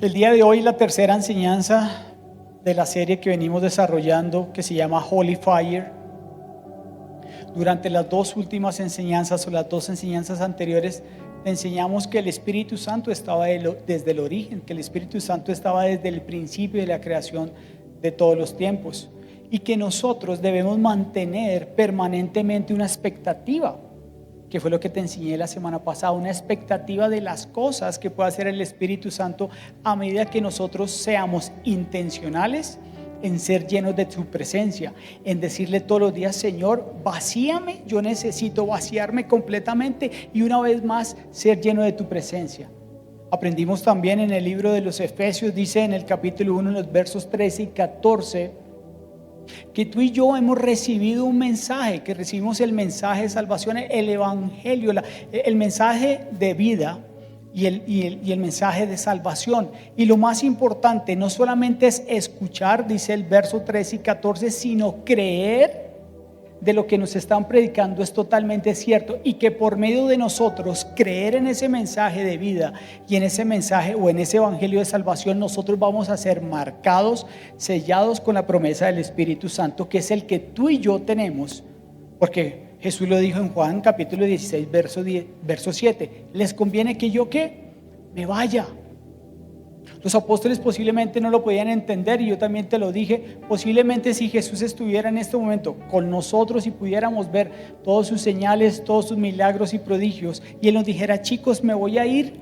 El día de hoy la tercera enseñanza de la serie que venimos desarrollando, que se llama Holy Fire. Durante las dos últimas enseñanzas o las dos enseñanzas anteriores te enseñamos que el Espíritu Santo estaba desde el origen, que el Espíritu Santo estaba desde el principio de la creación de todos los tiempos y que nosotros debemos mantener permanentemente una expectativa, que fue lo que te enseñé la semana pasada, una expectativa de las cosas que puede hacer el Espíritu Santo a medida que nosotros seamos intencionales en ser llenos de tu presencia, en decirle todos los días: Señor, vacíame, yo necesito vaciarme completamente y una vez más ser lleno de tu presencia. Aprendimos también en el libro de los Efesios, dice en el capítulo 1, en los versos 13 y 14, que tú y yo hemos recibido un mensaje, que recibimos el mensaje de salvación, el evangelio, el mensaje de vida y el mensaje de salvación. Y lo más importante no solamente es escuchar, dice el verso 13 y 14, sino creer de lo que nos están predicando es totalmente cierto, y que por medio de nosotros creer en ese mensaje de vida y en ese mensaje o en ese evangelio de salvación, nosotros vamos a ser marcados, sellados con la promesa del Espíritu Santo, que es el que tú y yo tenemos, porque Jesús lo dijo en Juan capítulo 16 verso 7: les conviene que yo me vaya. Los apóstoles posiblemente no lo podían entender, y yo también te lo dije. Posiblemente si Jesús estuviera en este momento con nosotros y pudiéramos ver todas sus señales, todos sus milagros y prodigios, y Él nos dijera: chicos, me voy a ir,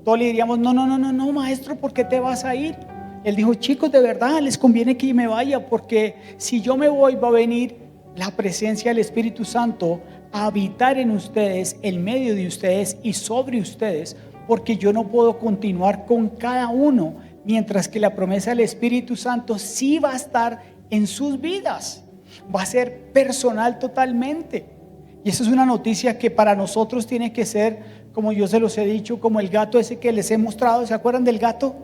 todos le diríamos: no, maestro, ¿por qué te vas a ir? Él dijo: chicos, de verdad les conviene que me vaya, porque si yo me voy va a venir la presencia del Espíritu Santo a habitar en ustedes, en medio de ustedes y sobre ustedes, porque yo no puedo continuar con cada uno, mientras que la promesa del Espíritu Santo sí va a estar en sus vidas, va a ser personal totalmente. Y eso es una noticia que para nosotros tiene que ser, como yo se los he dicho, como el gato ese que les he mostrado. ¿Se acuerdan del gato?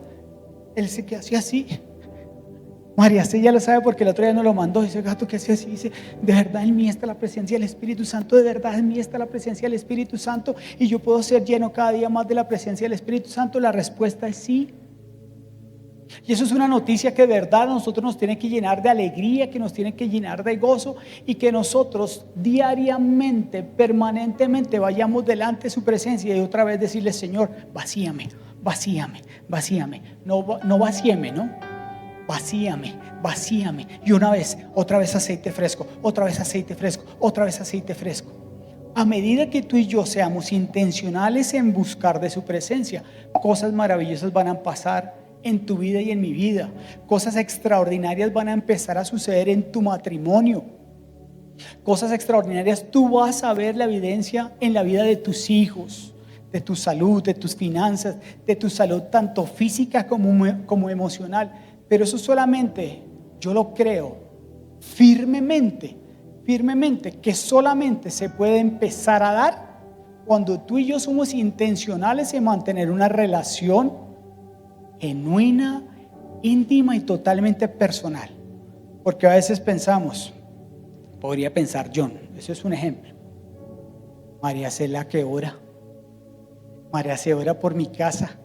Él se que hacía así. María C ya lo sabe porque el otro día nos lo mandó. Ese gato que hacía así, dice: de verdad en mí está la presencia del Espíritu Santo, de verdad en mí está la presencia del Espíritu Santo, y yo puedo ser lleno cada día más de la presencia del Espíritu Santo. La respuesta es sí. Y eso es una noticia que de verdad a nosotros nos tiene que llenar de alegría, que nos tiene que llenar de gozo, y que nosotros diariamente, permanentemente vayamos delante de su presencia y otra vez decirle: Señor, vacíame, vacíame, vacíame. No vacíame, ¿no? Vacíame. Y una vez, otra vez aceite fresco, otra vez aceite fresco, otra vez aceite fresco. A medida que tú y yo seamos intencionales en buscar de su presencia, cosas maravillosas van a pasar en tu vida y en mi vida. Cosas extraordinarias van a empezar a suceder en tu matrimonio. Cosas extraordinarias tú vas a ver la evidencia en la vida de tus hijos, de tu salud, de tus finanzas, de tu salud tanto física como emocional. Pero eso solamente, yo lo creo firmemente, que solamente se puede empezar a dar cuando tú y yo somos intencionales en mantener una relación genuina, íntima y totalmente personal. Porque a veces pensamos, podría pensar John, eso es un ejemplo: María C la que ora, María C ora por mi casa,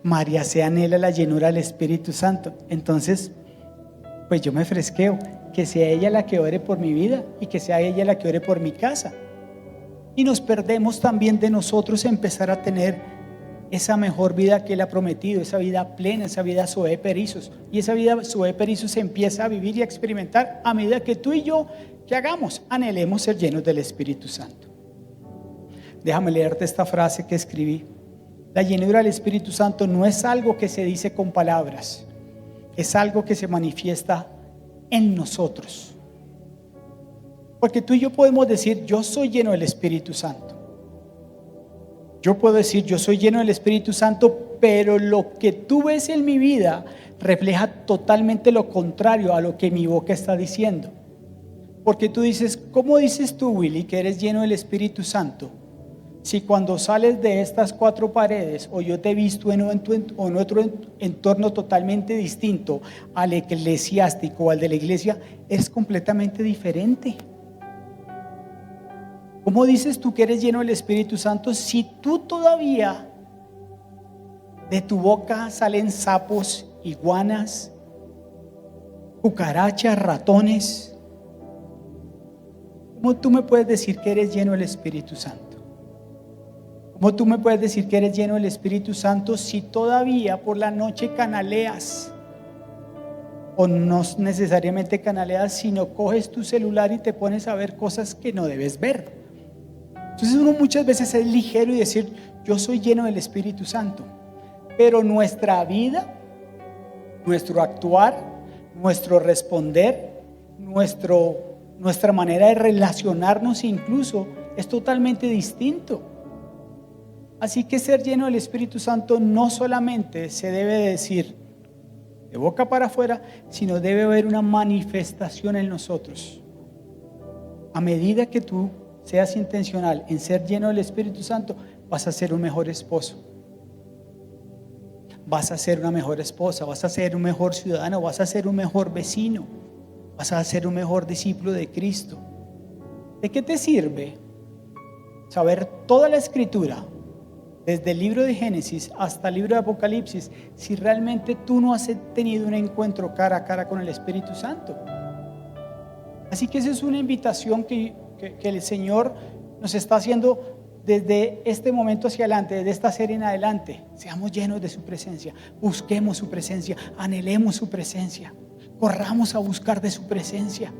María se anhela la llenura del Espíritu Santo. Entonces, pues yo me fresqueo, que sea ella la que ore por mi vida y que sea ella la que ore por mi casa. Y nos perdemos también de nosotros empezar a tener esa mejor vida que Él ha prometido, esa vida plena, esa vida Zoe Perizos. Y esa vida Zoe Perizos se empieza a vivir y a experimentar a medida que tú y yo, ¿qué hagamos? Anhelemos ser llenos del Espíritu Santo. Déjame leerte esta frase que escribí. La llenura del Espíritu Santo no es algo que se dice con palabras, es algo que se manifiesta en nosotros. Porque tú y yo podemos decir: yo soy lleno del Espíritu Santo. Yo puedo decir: yo soy lleno del Espíritu Santo, pero lo que tú ves en mi vida refleja totalmente lo contrario a lo que mi boca está diciendo. Porque tú dices: ¿cómo dices tú, Willy, que eres lleno del Espíritu Santo? Si cuando sales de estas cuatro paredes, o yo te he visto en otro entorno totalmente distinto al eclesiástico o al de la iglesia, es completamente diferente. ¿Cómo dices tú que eres lleno del Espíritu Santo si tú todavía De tu boca salen sapos, iguanas, cucarachas, ratones. ¿Cómo tú me puedes decir que eres lleno del Espíritu Santo? ¿Cómo tú me puedes decir que eres lleno del Espíritu Santo si todavía por la noche canaleas? O no necesariamente canaleas, sino coges tu celular y te pones a ver cosas que no debes ver. Entonces uno muchas veces es ligero y decir, yo soy lleno del Espíritu Santo. Pero nuestra vida, nuestro actuar, nuestro responder, nuestra manera de relacionarnos incluso es totalmente distinto. Así que ser lleno del Espíritu Santo no solamente se debe de decir de boca para afuera, sino debe haber una manifestación en nosotros. A medida que tú seas intencional en ser lleno del Espíritu Santo, vas a ser un mejor esposo, vas a ser una mejor esposa, vas a ser un mejor ciudadano, vas a ser un mejor vecino, vas a ser un mejor discípulo de Cristo. ¿De qué te sirve saber toda la Escritura, desde el libro de Génesis hasta el libro de Apocalipsis, si realmente tú no has tenido un encuentro cara a cara con el Espíritu Santo? Así que esa es una invitación que el Señor nos está haciendo desde este momento hacia adelante, desde esta serie en adelante. Seamos llenos de su presencia, busquemos su presencia, anhelemos su presencia, corramos a buscar de su presencia.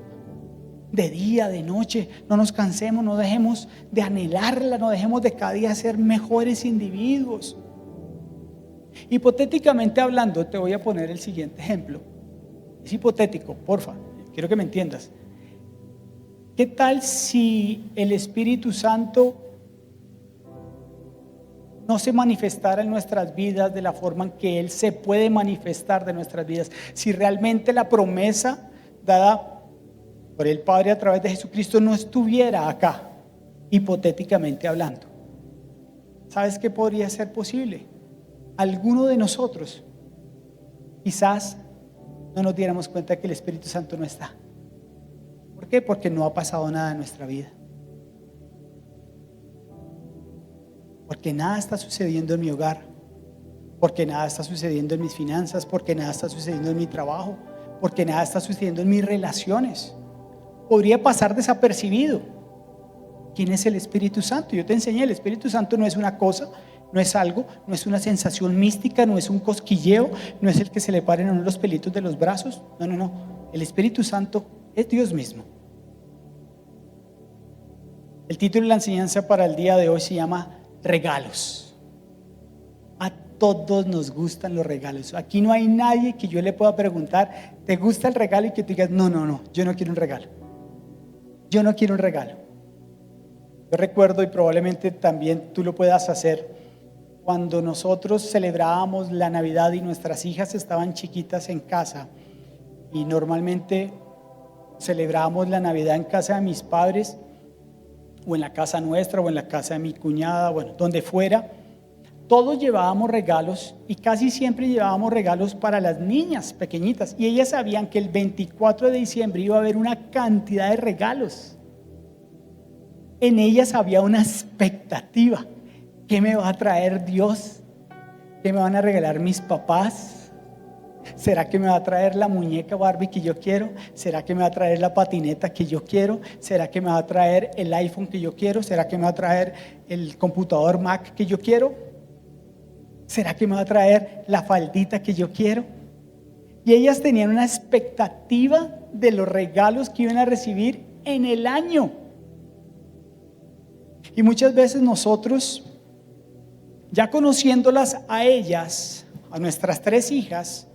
De día, de noche, no nos cansemos, no dejemos de anhelarla, no dejemos de cada día ser mejores individuos. Hipotéticamente hablando, te voy a poner el siguiente ejemplo. Es hipotético, porfa, quiero que me entiendas. ¿Qué tal si el Espíritu Santo no se manifestara en nuestras vidas de la forma en que Él se puede manifestar de nuestras vidas? Si realmente la promesa dada por el Padre a través de Jesucristo no estuviera acá, hipotéticamente hablando, ¿sabes qué podría ser posible? Alguno de nosotros quizás no nos diéramos cuenta que el Espíritu Santo no está. ¿Por qué? Porque no ha pasado nada en nuestra vida, porque nada está sucediendo en mi hogar, porque nada está sucediendo en mis finanzas, porque nada está sucediendo en mi trabajo, porque nada está sucediendo en mis relaciones. Podría pasar desapercibido. ¿Quién es el Espíritu Santo? Yo te enseñé, el Espíritu Santo no es una cosa, no es algo, no es una sensación mística, no es un cosquilleo, no es el que se le paren a uno los pelitos de los brazos. No. El Espíritu Santo es Dios mismo. El título de la enseñanza para el día de hoy se llama Regalos. A todos nos gustan los regalos. Aquí no hay nadie que yo le pueda preguntar, ¿te gusta el regalo? Y que tú digas, no, yo no quiero un regalo. Yo no quiero un regalo. Yo recuerdo, y probablemente también tú lo puedas hacer, cuando nosotros celebrábamos la Navidad y nuestras hijas estaban chiquitas en casa, y normalmente celebrábamos la Navidad en casa de mis padres, o en la casa nuestra, o en la casa de mi cuñada, bueno, donde fuera. Todos llevábamos regalos y casi siempre llevábamos regalos para las niñas pequeñitas, y ellas sabían que el 24 de diciembre iba a haber una cantidad de regalos. En ellas había una expectativa. ¿Qué me va a traer Dios? ¿Qué me van a regalar mis papás? ¿Será que me va a traer la muñeca Barbie que yo quiero? ¿Será que me va a traer la patineta que yo quiero? ¿Será que me va a traer el iPhone que yo quiero? ¿Será que me va a traer el computador Mac que yo quiero? ¿Será que me va a traer la faldita que yo quiero? Y ellas tenían una expectativa de los regalos que iban a recibir en el año. Y muchas veces nosotros, ya conociéndolas a ellas, a nuestras 3 hijas,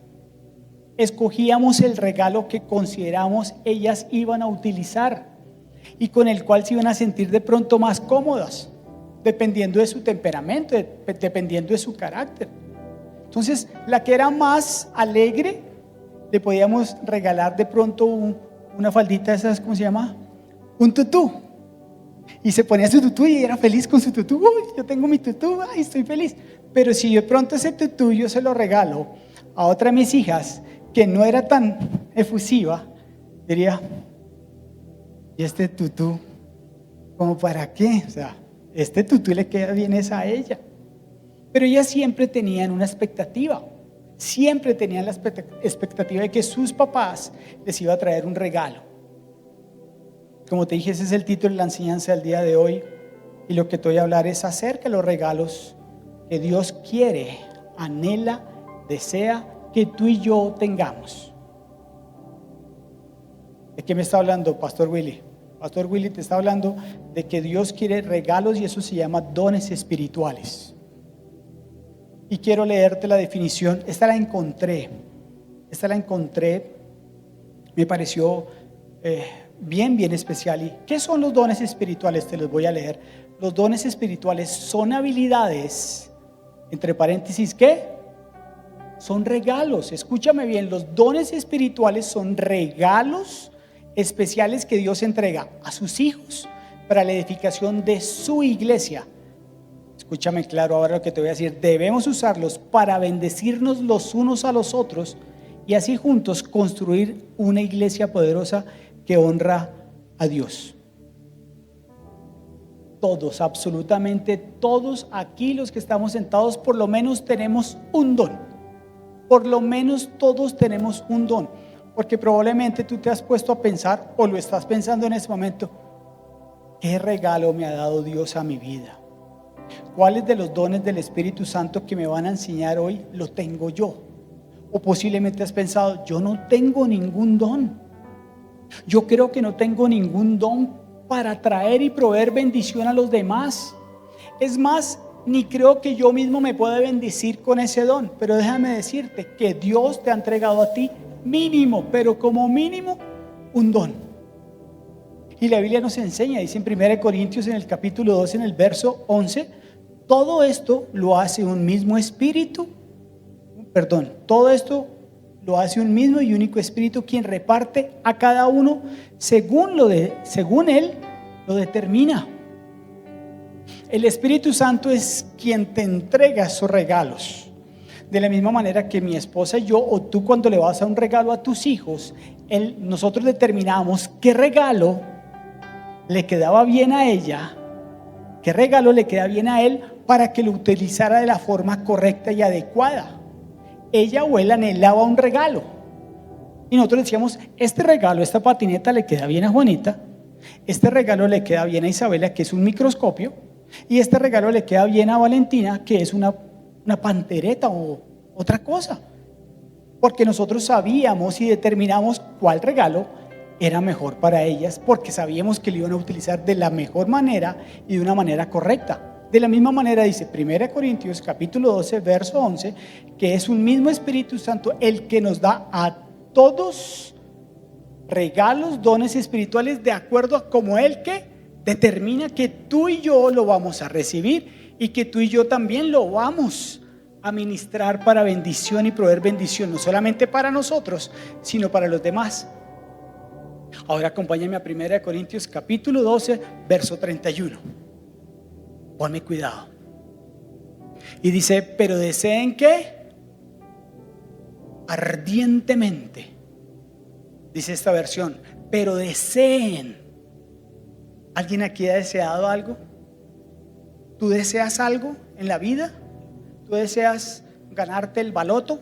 escogíamos el regalo que consideramos ellas iban a utilizar y con el cual se iban a sentir de pronto más cómodas, dependiendo de su temperamento, dependiendo de su carácter. Entonces, la que era más alegre, le podíamos regalar de pronto una faldita de esas, ¿cómo se llama? Un tutú. Y se ponía su tutú y era feliz con su tutú. Uy, yo tengo mi tutú, ay, estoy feliz. Pero si de pronto ese tutú yo se lo regalo a otra de mis hijas que no era tan efusiva, diría, ¿y este tutú como para qué? O sea, este tutú le queda bien es a ella. Pero ellas siempre tenían una expectativa. Siempre tenían la expectativa de que sus papás les iba a traer un regalo. Como te dije, ese es el título de la enseñanza del día de hoy. Y lo que te voy a hablar es acerca de los regalos que Dios quiere, anhela, desea que tú y yo tengamos. ¿De qué me está hablando, Pastor Willy? Pastor Willy te está hablando de que Dios quiere regalos y eso se llama dones espirituales. Y quiero leerte la definición. Esta la encontré. Me pareció bien especial. ¿Y qué son los dones espirituales? Te los voy a leer. Los dones espirituales son habilidades, entre paréntesis, ¿qué? Son regalos. Escúchame bien, los dones espirituales son regalos especiales que Dios entrega a sus hijos para la edificación de su iglesia. Escúchame claro ahora lo que te voy a decir. Debemos usarlos para bendecirnos los unos a los otros y así juntos construir una iglesia poderosa que honra a Dios. Todos, absolutamente todos aquí los que estamos sentados, por lo menos tenemos un don. Por lo menos todos tenemos un don. Porque probablemente tú te has puesto a pensar, o lo estás pensando en ese momento, ¿qué regalo me ha dado Dios a mi vida? ¿Cuáles de los dones del Espíritu Santo que me van a enseñar hoy lo tengo yo? O posiblemente has pensado, yo no tengo ningún don. Yo creo que no tengo ningún don para traer y proveer bendición a los demás. Es más, ni creo que yo mismo me pueda bendecir con ese don. Pero déjame decirte que Dios te ha entregado a ti mínimo, pero como mínimo, un don. Y la Biblia nos enseña, dice en 1 Corintios en el capítulo 2, en el verso 11, todo esto lo hace un mismo espíritu, todo esto lo hace un mismo y único espíritu, quien reparte a cada uno según él lo determina. El Espíritu Santo es quien te entrega esos regalos. De la misma manera que mi esposa y yo, o tú cuando le vas a un regalo a tus hijos, nosotros determinamos qué regalo le quedaba bien a ella, qué regalo le queda bien a él para que lo utilizara de la forma correcta y adecuada. Ella o él anhelaba un regalo y nosotros decíamos, este regalo, esta patineta le queda bien a Juanita, este regalo le queda bien a Isabela, que es un microscopio, y este regalo le queda bien a Valentina, que es una pantereta o otra cosa, porque nosotros sabíamos y determinamos cuál regalo era mejor para ellas, porque sabíamos que lo iban a utilizar de la mejor manera y de una manera correcta. De la misma manera dice 1 Corintios capítulo 12 verso 11, que es un mismo Espíritu Santo el que nos da a todos regalos, dones espirituales de acuerdo a como Él que determina que tú y yo lo vamos a recibir y que tú y yo también lo vamos a ministrar para bendición y proveer bendición, no solamente para nosotros, sino para los demás. Ahora acompáñame a 1 Corintios capítulo 12 verso 31. Ponme cuidado. Y dice, pero deseen ¿qué? Ardientemente. Dice esta versión, pero deseen. ¿Alguien aquí ha deseado algo? ¿Tú deseas algo en la vida? ¿Tú deseas ganarte el baloto?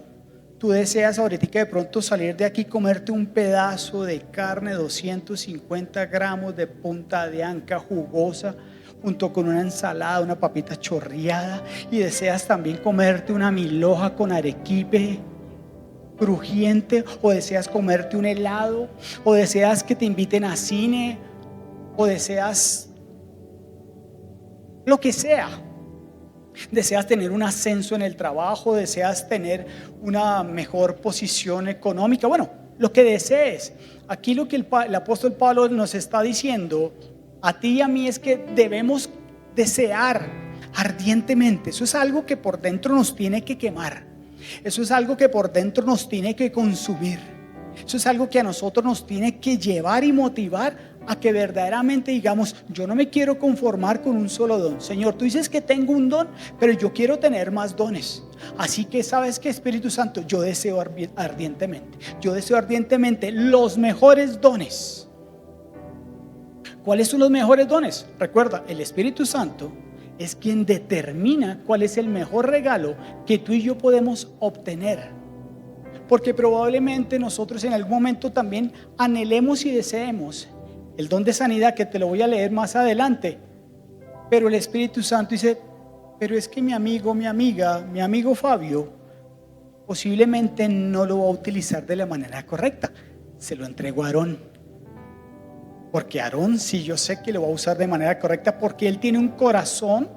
¿Tú deseas ahorita de pronto salir de aquí y comerte un pedazo de carne, 250 gramos de punta de anca jugosa, junto con una ensalada, una papita chorreada? Y deseas también comerte una milhoja con arequipe crujiente, o deseas comerte un helado, o deseas que te inviten a cine, o deseas lo que sea. Deseas tener un ascenso en el trabajo, deseas tener una mejor posición económica, bueno, lo que desees. Aquí lo que el apóstol Pablo nos está diciendo a ti y a mí es que debemos desear ardientemente. Eso es algo que por dentro nos tiene que quemar. Eso es algo que por dentro nos tiene que consumir. Eso es algo que a nosotros nos tiene que llevar y motivar a que verdaderamente digamos, yo no me quiero conformar con un solo don. Señor, tú dices que tengo un don, pero yo quiero tener más dones. Así que ¿sabes qué, Espíritu Santo? Yo deseo ardientemente los mejores dones. ¿Cuáles son los mejores dones? Recuerda, el Espíritu Santo es quien determina cuál es el mejor regalo que tú y yo podemos obtener. Porque probablemente nosotros en algún momento también anhelemos y deseemos el don de sanidad, que te lo voy a leer más adelante. Pero el Espíritu Santo dice, pero es que mi amigo, mi amiga, mi amigo Fabio posiblemente no lo va a utilizar de la manera correcta. Se lo entregó a Aarón. Porque Aarón sí, yo sé que lo va a usar de manera correcta, porque él tiene un corazón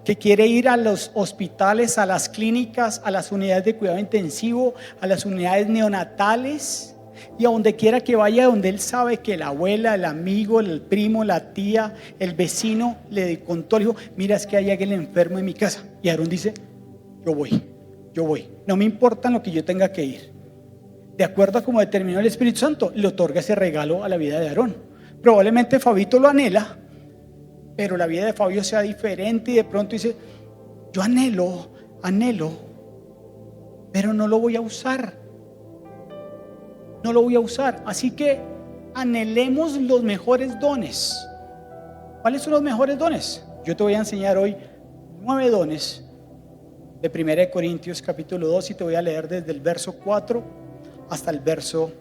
que quiere ir a los hospitales, a las clínicas, a las unidades de cuidado intensivo, a las unidades neonatales, y a donde quiera que vaya, donde él sabe que la abuela, el amigo, el primo, la tía, el vecino le contó, le dijo, mira, es que hay alguien enfermo en mi casa. Y Aarón dice, yo voy, no me importa lo que yo tenga que ir. De acuerdo a cómo determinó el Espíritu Santo, le otorga ese regalo a la vida de Aarón. Probablemente Fabito lo anhela, pero la vida de Fabio sea diferente, y de pronto dice, yo anhelo, pero no lo voy a usar. Así que anhelemos los mejores dones. ¿Cuáles son los mejores dones? Yo te voy a enseñar hoy 9 dones de 1 Corintios capítulo 2, y te voy a leer desde el verso 4 hasta el verso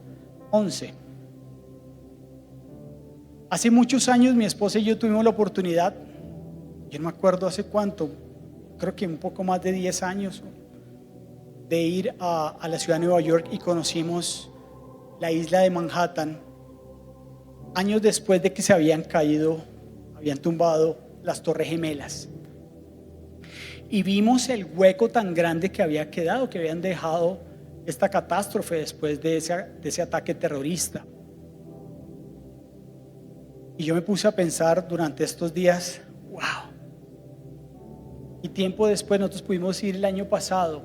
11. Hace muchos años mi esposa y yo tuvimos la oportunidad, yo no me acuerdo hace cuánto, creo que un poco más de 10 años, de ir a la ciudad de Nueva York, y conocimos la isla de Manhattan, años después de que se habían tumbado las Torres Gemelas. Y vimos el hueco tan grande que había quedado, que habían dejado esta catástrofe después de ese ataque terrorista. Y yo me puse a pensar durante estos días, wow. Y tiempo después nosotros pudimos ir el año pasado,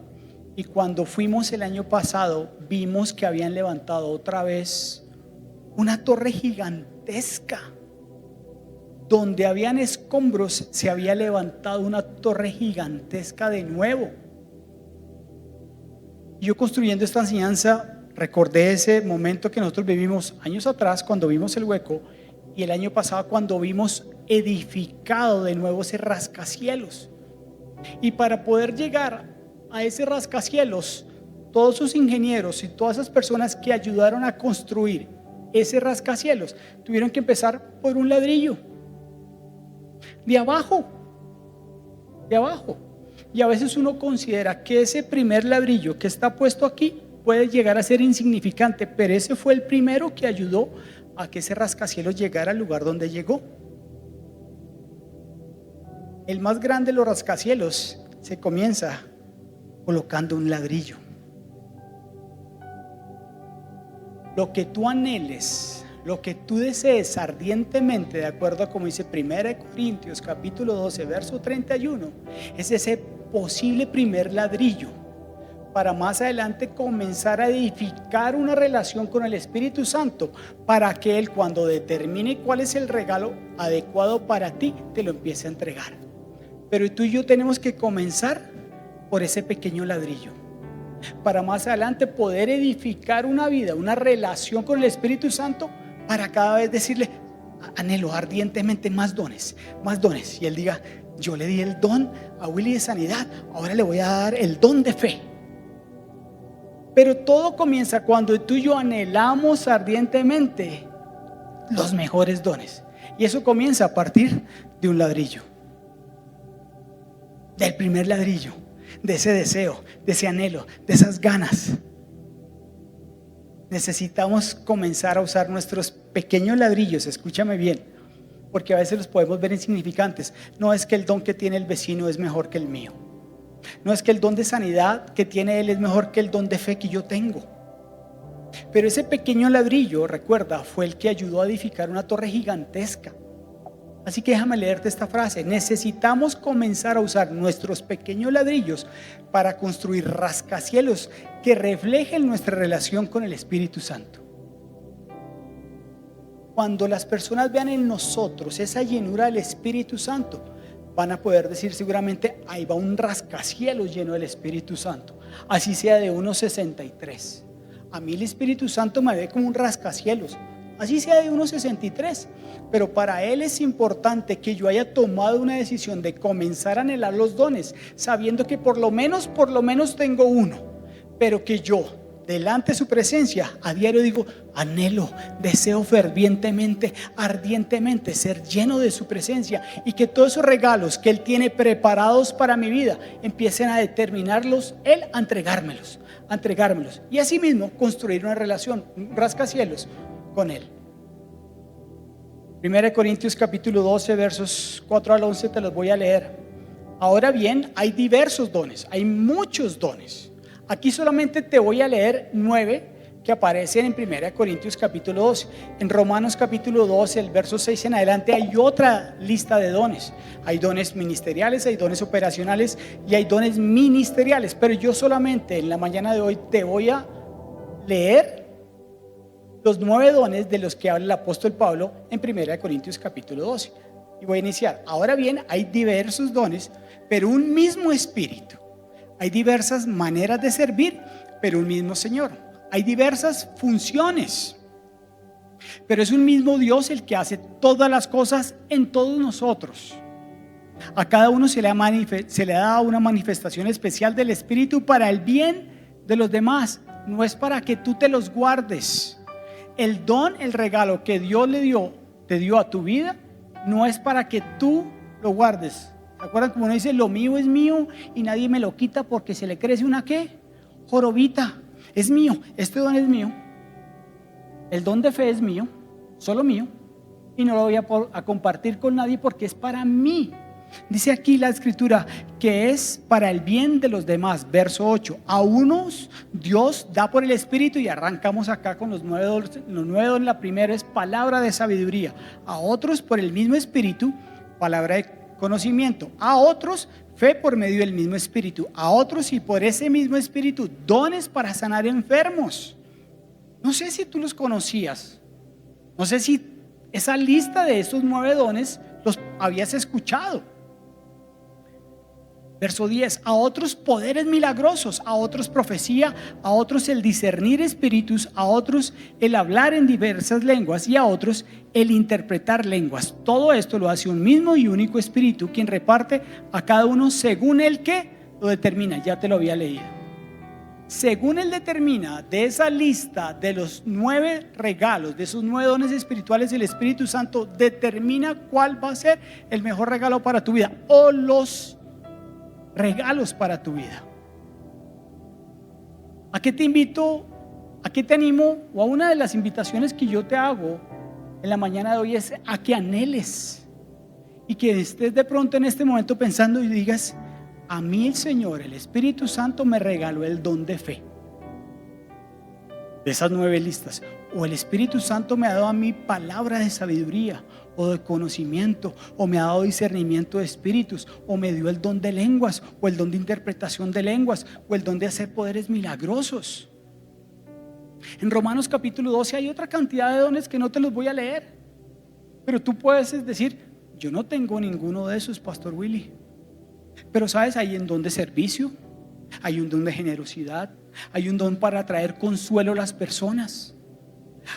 y cuando fuimos el año pasado vimos que habían levantado otra vez una torre gigantesca. Donde habían escombros se había levantado una torre gigantesca de nuevo. Yo, construyendo esta enseñanza, recordé ese momento que nosotros vivimos años atrás cuando vimos el hueco, y el año pasado cuando vimos edificado de nuevo ese rascacielos. Y para poder llegar a ese rascacielos, todos sus ingenieros y todas esas personas que ayudaron a construir ese rascacielos tuvieron que empezar por un ladrillo de abajo. Y a veces uno considera que ese primer ladrillo que está puesto aquí puede llegar a ser insignificante, pero ese fue el primero que ayudó a que ese rascacielos llegara al lugar donde llegó. El más grande de los rascacielos se comienza colocando un ladrillo. Lo que tú anheles, lo que tú desees ardientemente, de acuerdo a como dice 1 Corintios capítulo 12 verso 31, es ese posible primer ladrillo para más adelante comenzar a edificar una relación con el Espíritu Santo, para que Él, cuando determine cuál es el regalo adecuado para ti, te lo empiece a entregar. Pero tú y yo tenemos que comenzar por ese pequeño ladrillo, para más adelante poder edificar una vida, una relación con el Espíritu Santo, para cada vez decirle, anhelo ardientemente más dones, y Él diga, yo le di el don a Willy de sanidad, ahora le voy a dar el don de fe. Pero todo comienza cuando tú y yo anhelamos ardientemente los mejores dones, y eso comienza a partir de un ladrillo, del primer ladrillo, de ese deseo, de ese anhelo, de esas ganas. Necesitamos comenzar a usar nuestros pequeños ladrillos, escúchame bien, porque a veces los podemos ver insignificantes. No es que el don que tiene el vecino es mejor que el mío, no es que el don de sanidad que tiene él es mejor que el don de fe que yo tengo, pero ese pequeño ladrillo, recuerda, fue el que ayudó a edificar una torre gigantesca. Así que déjame leerte esta frase: necesitamos comenzar a usar nuestros pequeños ladrillos para construir rascacielos que reflejen nuestra relación con el Espíritu Santo. Cuando las personas vean en nosotros esa llenura del Espíritu Santo, van a poder decir seguramente, ahí va un rascacielos lleno del Espíritu Santo, así sea de 1,63. A mí el Espíritu Santo me ve como un rascacielos, así sea de 1,63. Pero para Él es importante que yo haya tomado una decisión de comenzar a anhelar los dones, sabiendo que por lo menos tengo uno, pero que yo, delante de su presencia, a diario digo: anhelo, deseo fervientemente, ardientemente ser lleno de su presencia, y que todos esos regalos que Él tiene preparados para mi vida empiecen a determinarlos Él, a entregármelos, y asimismo construir una relación, un rascacielos con Él. 1 Corintios capítulo 12 versos 4 al 11 te los voy a leer. Ahora bien, hay diversos dones, hay muchos dones. Aquí solamente te voy a leer 9 que aparecen en 1 Corintios capítulo 12. En Romanos capítulo 12, el verso 6 en adelante, hay otra lista de dones. Hay dones ministeriales, hay dones operacionales y hay dones ministeriales. Pero yo solamente en la mañana de hoy te voy a leer los 9 dones de los que habla el apóstol Pablo en 1 Corintios capítulo 12. Y voy a iniciar. Ahora bien, hay diversos dones, pero un mismo espíritu. Hay diversas maneras de servir, pero un mismo Señor. Hay diversas funciones, pero es un mismo Dios el que hace todas las cosas en todos nosotros. A cada uno se le ha dado una manifestación especial del Espíritu para el bien de los demás. No es para que tú te los guardes. El don, el regalo que Dios te dio a tu vida, no es para que tú lo guardes. ¿Se acuerdan como uno dice: lo mío es mío y nadie me lo quita porque se le crece una ¿qué? Jorobita. Es mío, este don es mío. El don de fe es mío, solo mío, y no lo voy a compartir con nadie porque es para mí. Dice aquí la escritura que es para el bien de los demás. Verso 8: a unos Dios da por el Espíritu, y arrancamos acá con los 9 dones. La primera es palabra de sabiduría. A otros por el mismo Espíritu, palabra de conocimiento. A otros fe por medio del mismo Espíritu. A otros, y por ese mismo Espíritu, dones para sanar enfermos. No sé si tú los conocías. No sé si esa lista de esos 9 dones los habías escuchado. Verso 10: a otros poderes milagrosos, a otros profecía, a otros el discernir espíritus, a otros el hablar en diversas lenguas, y a otros el interpretar lenguas. Todo esto lo hace un mismo y único Espíritu, quien reparte a cada uno según el que lo determina. Ya te lo había leído. Según Él determina, de esa lista de los 9 regalos, de esos 9 dones espirituales, el Espíritu Santo determina cuál va a ser el mejor regalo para tu vida, o los regalos para tu vida. ¿A qué te invito? ¿A qué te animo? O a una de las invitaciones que yo te hago en la mañana de hoy es a que anheles y que estés de pronto en este momento pensando y digas: a mí el Señor, el Espíritu Santo, me regaló el don de fe. De esas 9 listas. O el Espíritu Santo me ha dado a mí palabra de sabiduría o de conocimiento, o me ha dado discernimiento de espíritus, o me dio el don de lenguas, o el don de interpretación de lenguas, o el don de hacer poderes milagrosos. En Romanos capítulo 12 hay otra cantidad de dones que no te los voy a leer, pero tú puedes decir: yo no tengo ninguno de esos, Pastor Willy. Pero sabes, hay un don de servicio, hay un don de generosidad, hay un don para traer consuelo a las personas,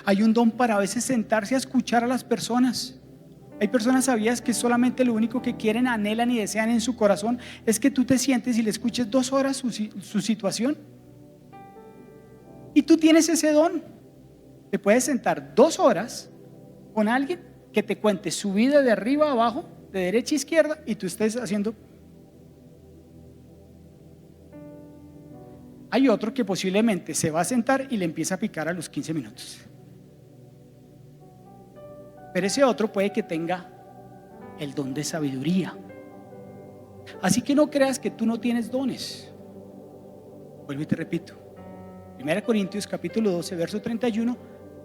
hay un don para a veces sentarse a escuchar a las personas. Hay personas, ¿sabías?, que solamente lo único que quieren, anhelan y desean en su corazón es que tú te sientes y le escuches 2 horas su situación. Y tú tienes ese don. Te puedes sentar 2 horas con alguien que te cuente su vida de arriba a abajo, de derecha a izquierda, y tú estés haciendo. Hay otro que posiblemente se va a sentar y le empieza a picar a los 15 minutos. Pero ese otro puede que tenga el don de sabiduría. Así que no creas que tú no tienes dones. Vuelvo y te repito: 1 Corintios capítulo 12 verso 31: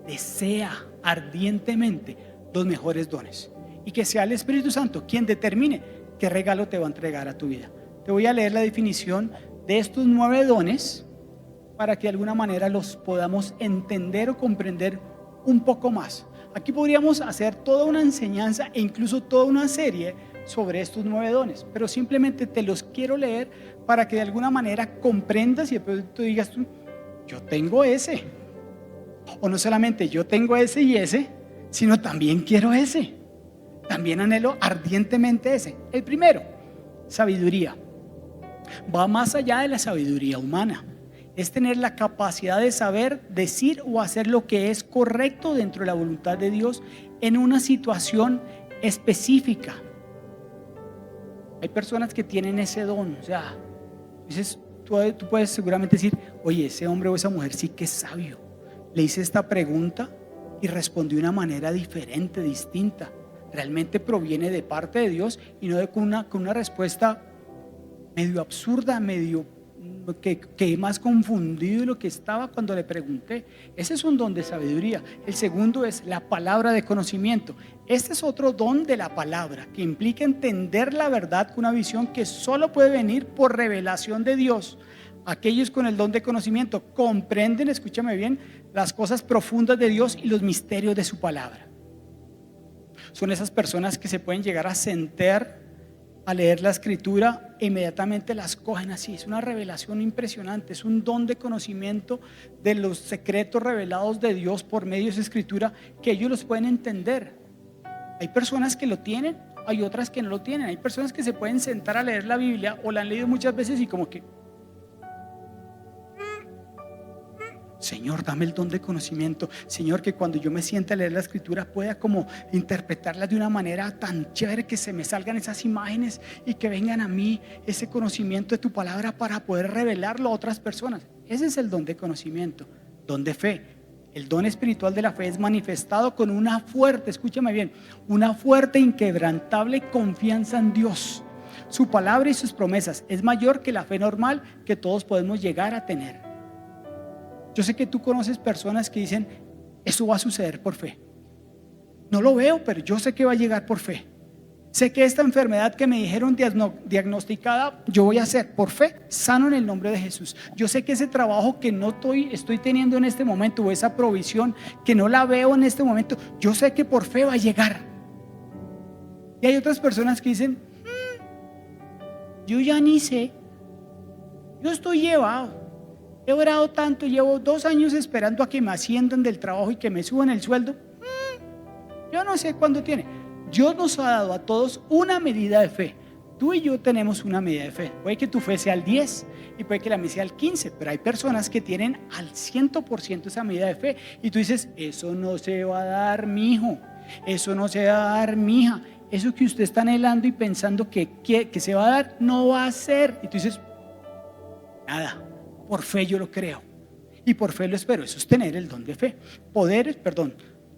desea ardientemente los mejores dones, y que sea el Espíritu Santo quien determine qué regalo te va a entregar a tu vida. Te voy a leer la definición de estos 9 dones para que de alguna manera los podamos entender o comprender un poco más. Aquí podríamos hacer toda una enseñanza e incluso toda una serie sobre estos 9 dones, pero simplemente te los quiero leer para que de alguna manera comprendas y después tú digas: yo tengo ese. O no solamente yo tengo ese y ese, sino también quiero ese. También anhelo ardientemente ese. El primero, sabiduría. Va más allá de la sabiduría humana. Es tener la capacidad de saber decir o hacer lo que es correcto dentro de la voluntad de Dios en una situación específica. Hay personas que tienen ese don. O sea, dices, tú puedes seguramente decir: oye, ese hombre o esa mujer sí que es sabio. Le hice esta pregunta y respondió de una manera diferente, distinta. Realmente proviene de parte de Dios y no con una respuesta medio absurda, medio que más confundido de lo que estaba cuando le pregunté. Ese es un don de sabiduría. El segundo es la palabra de conocimiento. Este es otro don de la palabra que implica entender la verdad con una visión que solo puede venir por revelación de Dios. Aquellos con el don de conocimiento comprenden, escúchame bien, las cosas profundas de Dios y los misterios de su palabra. Son esas personas que se pueden llegar a sentar a leer la escritura e inmediatamente las cogen así. Es una revelación impresionante, es un don de conocimiento de los secretos revelados de Dios por medio de esa escritura, que ellos los pueden entender. Hay personas que lo tienen, hay otras que no lo tienen. Hay personas que se pueden sentar a leer la Biblia o la han leído muchas veces y como que: Señor, dame el don de conocimiento. Señor, que cuando yo me sienta a leer la escritura pueda como interpretarla de una manera tan chévere, que se me salgan esas imágenes y que vengan a mí ese conocimiento de tu palabra para poder revelarlo a otras personas. Ese es el don de conocimiento. Don de fe. El don espiritual de la fe es manifestado con una fuerte, escúchame bien, una fuerte, inquebrantable confianza en Dios. Su palabra y sus promesas es mayor que la fe normal que todos podemos llegar a tener. Yo sé que tú conoces personas que dicen: eso va a suceder por fe. No lo veo, pero yo sé que va a llegar por fe. Sé que esta enfermedad que me dijeron diagnosticada, yo voy a hacer por fe, sano en el nombre de Jesús. Yo sé que ese trabajo que no estoy teniendo en este momento, o esa provisión que no la veo en este momento, yo sé que por fe va a llegar. Y hay otras personas que dicen: yo ya ni sé, yo estoy llevado. He orado tanto, llevo 2 años esperando a que me asciendan del trabajo y que me suban el sueldo. Yo no sé cuándo tiene. Dios nos ha dado a todos una medida de fe. Tú y yo tenemos una medida de fe. Puede que tu fe sea al 10 y puede que la mía sea al 15, pero hay personas que tienen al 100% esa medida de fe. Y tú dices: eso no se va a dar, mi hijo. Eso no se va a dar, mi hija. Eso que usted está anhelando y pensando que se va a dar, no va a ser. Y tú dices: nada. Por fe yo lo creo y por fe lo espero. Eso es tener el don de fe.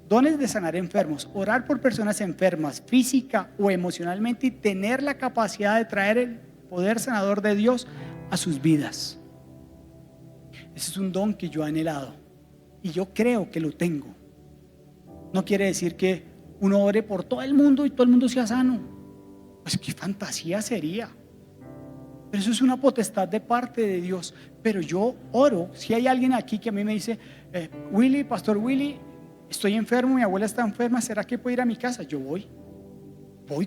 Dones de sanar enfermos, orar por personas enfermas física o emocionalmente y tener la capacidad de traer el poder sanador de Dios a sus vidas. Ese es un don que yo he anhelado y yo creo que lo tengo. No quiere decir que uno ore por todo el mundo y todo el mundo sea sano. Pues qué fantasía sería. Pero eso es una potestad de parte de Dios. Pero yo oro. Si hay alguien aquí que a mí me dice: Willy, Pastor Willy, estoy enfermo, mi abuela está enferma, ¿será que puedo ir a mi casa? Yo voy